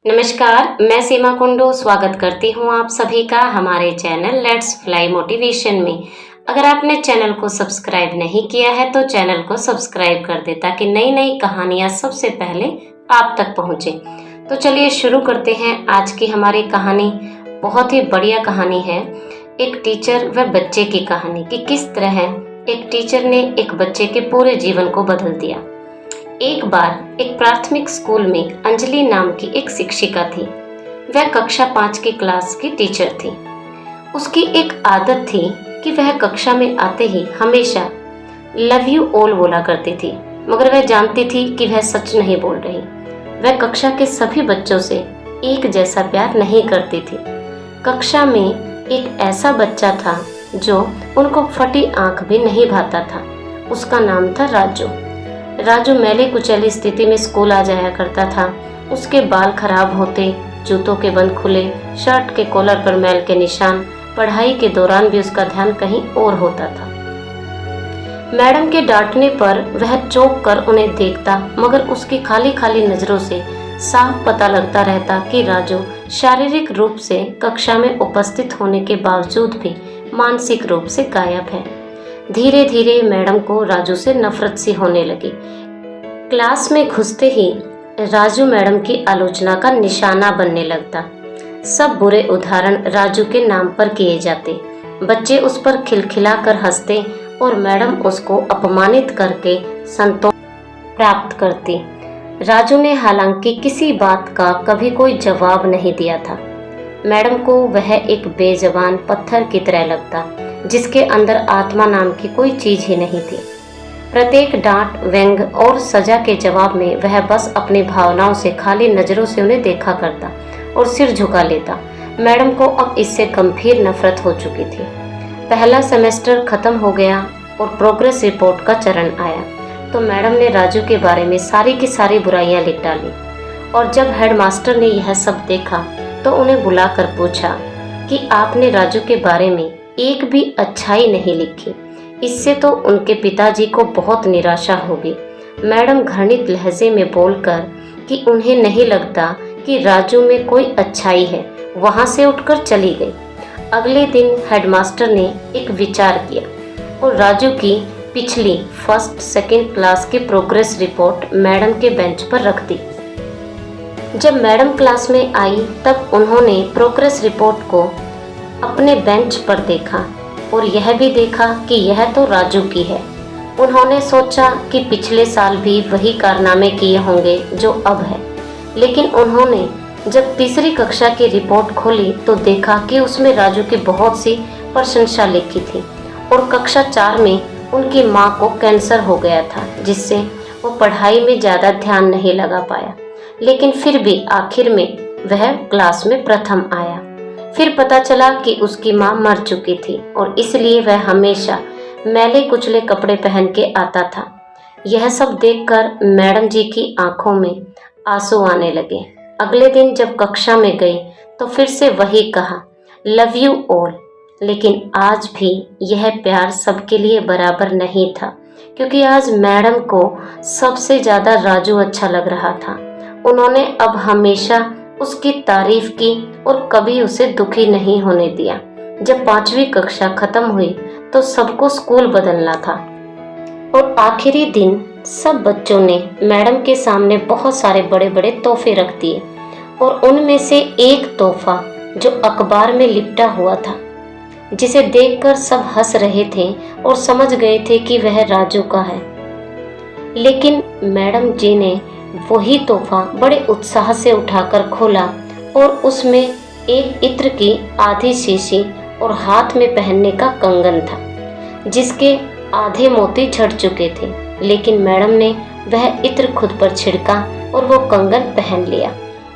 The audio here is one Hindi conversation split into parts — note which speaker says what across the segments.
Speaker 1: नमस्कार, मैं सीमा कुंडू स्वागत करती हूँ आप सभी का हमारे चैनल लेट्स फ्लाई मोटिवेशन में। अगर आपने चैनल को सब्सक्राइब नहीं किया है तो चैनल को सब्सक्राइब कर दे ताकि नई नई कहानियाँ सबसे पहले आप तक पहुँचे। तो चलिए शुरू करते हैं आज की हमारी कहानी। बहुत ही बढ़िया कहानी है, एक टीचर व बच्चे की कहानी कि किस तरह एक टीचर ने एक बच्चे के पूरे जीवन को बदल दिया। एक बार एक प्राथमिक स्कूल में अंजलि नाम की एक शिक्षिका थी। वह कक्षा 5 की क्लास की टीचर थी। उसकी एक आदत थी कि वह कक्षा में आते ही हमेशा लव यू ऑल बोला करती थी, मगर वह जानती थी कि वह सच नहीं बोल रही। वह कक्षा के सभी बच्चों से एक जैसा प्यार नहीं करती थी। कक्षा में एक ऐसा बच्चा था जो उनको फटी आंख भी नहीं भाता था। उसका नाम था राजू। राजू मैली कुचैली स्थिति में स्कूल आ जाया करता था। उसके बाल खराब होते, जूतों के बंद खुले, शर्ट के कॉलर पर मैल के निशान। पढ़ाई के दौरान भी उसका ध्यान कहीं और होता था। मैडम के डांटने पर वह चौंक कर उन्हें देखता, मगर उसकी खाली खाली नजरों से साफ पता लगता रहता कि राजू शारीरिक रूप से कक्षा में उपस्थित होने के बावजूद भी मानसिक रूप से गायब है। धीरे धीरे मैडम को राजू से नफरत सी होने लगी। क्लास में घुसते ही राजू मैडम की आलोचना का निशाना बनने लगता। सब बुरे उदाहरण राजू के नाम पर किए जाते। बच्चे उस पर खिलखिलाकर हंसते और मैडम उसको अपमानित करके संतोष प्राप्त करती। राजू ने हालांकि किसी बात का कभी कोई जवाब नहीं दिया था। मैडम को वह एक बेजबान पत्थर की तरह लगता, जिसके अंदर आत्मा नाम की कोई चीज ही नहीं थी। प्रत्येक डांट, व्यंग और सजा के जवाब में वह बस अपनी भावनाओं से खाली नजरों से उन्हें देखा करता और सिर झुका लेता। मैडम को अब इससे गंभीर नफरत हो चुकी थी। पहला सेमेस्टर खत्म हो गया और प्रोग्रेस रिपोर्ट का चरण आया तो मैडम ने राजू के बारे में सारी की सारी बुराइयां लिख डाली। और जब हेडमास्टर ने यह सब देखा तो उन्हें बुलाकर पूछा कि आपने राजू के बारे में एक भी अच्छाई नहीं लिखी। इससे तो उनके पिताजी को बहुत निराशा होगी। मैडम घृणित लहजे में बोलकर कि उन्हें नहीं लगता कि राजू में कोई अच्छाई है, वहां से उठकर चली गई। अगले दिन हेडमास्टर ने एक विचार किया और राजू की पिछली फर्स्ट सेकंड क्लास की प्रोग्रेस रिपोर्ट मैडम के बेंच पर रख दी। जब मैडम क्लास में आई तब उन्होंने प्रोग्रेस रिपोर्ट को अपने बेंच पर देखा और यह भी देखा कि यह तो राजू की है। उन्होंने सोचा कि पिछले साल भी वही कारनामे किए होंगे जो अब है, लेकिन उन्होंने जब तीसरी कक्षा की रिपोर्ट खोली तो देखा कि उसमें राजू की बहुत सी प्रशंसा लिखी थी और कक्षा 4 में उनकी मां को कैंसर हो गया था, जिससे वो पढ़ाई में ज़्यादा ध्यान नहीं लगा पाया। लेकिन फिर भी आखिर में वह क्लास में प्रथम आया। फिर पता चला कि उसकी मां मर चुकी थी और इसलिए वह हमेशा मैले कुचले कपड़े पहन के आता था। यह सब देखकर मैडम जी की आंखों में आंसू आने लगे। अगले दिन जब कक्षा में गई तो फिर से वही कहा, लव यू ऑल। लेकिन आज भी यह प्यार सबके लिए बराबर नहीं था, क्योंकि आज मैडम को सबसे ज़्यादा राजू अच्छा लग रहा था। उन्होंने अब हमेशा उसकी तारीफ की और कभी उसे दुखी नहीं होने दिया। जब 5वीं कक्षा खत्म हुई तो सबको स्कूल बदलना था और आखिरी दिन सब बच्चों ने मैडम के सामने बहुत सारे बड़े बड़े तोहफे रख दिए और उनमें से एक तोहफा जो अखबार में लिपटा हुआ था, जिसे देखकर सब हंस रहे थे और समझ गए थे कि वह राजू का है। लेकिन मैडम जी ने वही तोहफा बड़े उत्साह से उठाकर खोला और उसमें एक इत्र की आधी शीशी और हाथ में पहनने का कंगन था, जिसके आधे मोती झड़ चुके थे। लेकिन मैडम ने वह इत्र खुद पर छिड़का और वो कंगन पहन लिया।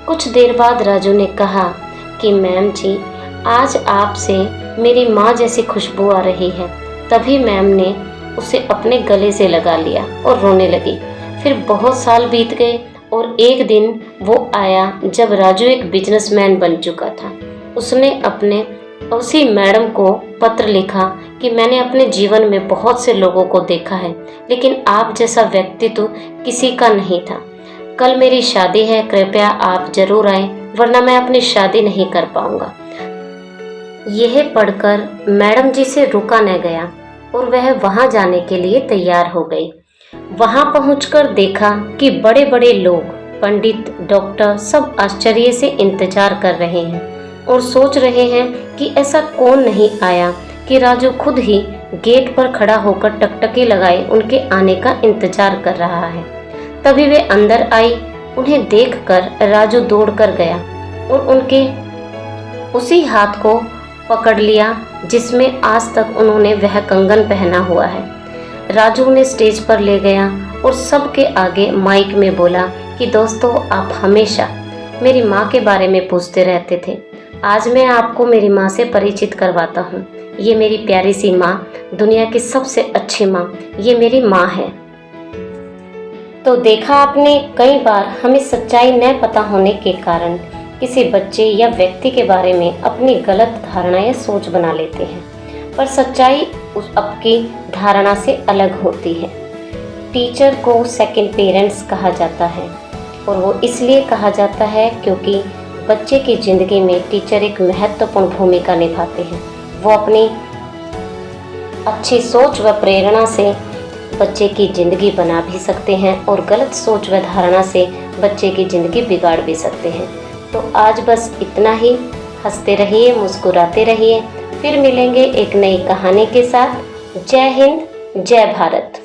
Speaker 1: कुछ देर बाद राजू ने कहा कि मैम जी, आज आपसे मेरी माँ जैसी खुशबू आ रही है। तभी मैम ने उसे अपने गले से लगा लिया और रोने लगी। फिर बहुत साल बीत गए और एक दिन वो आया जब राजू एक बिजनेसमैन बन चुका था। उसने अपने उसी मैडम को पत्र लिखा कि मैंने अपने जीवन में बहुत से लोगों को देखा है, लेकिन आप जैसा व्यक्तित्व किसी का नहीं था। कल मेरी शादी है, कृपया आप जरूर आए, वरना मैं अपनी शादी नहीं कर पाऊंगा। यह पढ़कर मैडम जी से रुका न गया और वह वहां जाने के लिए तैयार हो गई। वहां पहुंचकर देखा कि बड़े बड़े लोग, पंडित, डॉक्टर सब आश्चर्य से इंतजार कर रहे हैं और सोच रहे हैं कि ऐसा कौन नहीं आया कि राजू खुद ही गेट पर खड़ा होकर टकटकी लगाए उनके आने का इंतजार कर रहा है। तभी वे अंदर आई। उन्हें देखकर राजू दौड़कर गया और उनके उसी हाथ को पकड़ लिया जिसमें आज तक उन्होंने वह कंगन पहना हुआ है। राजू उन्हें स्टेज पर ले गया और सबके आगे माइक में बोला कि दोस्तों, आप हमेशा मेरी माँ के बारे में पूछते रहते थे। आज मैं आपको मेरी माँ से परिचित करवाता हूँ। ये मेरी प्यारी सी माँ, दुनिया की सबसे अच्छी माँ, ये मेरी माँ है। तो देखा आपने, कई बार हमें सच्चाई न पता होने के कारण किसी बच्चे या व्यक्ति के बारे में अपनी गलत धारणा या सोच बना लेते हैं, पर सच्चाई उस आपकी धारणा से अलग होती है। टीचर को सेकंड पेरेंट्स कहा जाता है और वो इसलिए कहा जाता है क्योंकि बच्चे की ज़िंदगी में टीचर एक महत्वपूर्ण भूमिका निभाते हैं। वो अपनी अच्छी सोच व प्रेरणा से बच्चे की ज़िंदगी बना भी सकते हैं और गलत सोच व धारणा से बच्चे की ज़िंदगी बिगाड़ भी सकते हैं। तो आज बस इतना ही। हंसते रहिए, मुस्कुराते रहिए। फिर मिलेंगे एक नई कहानी के साथ। जय हिंद, जय भारत।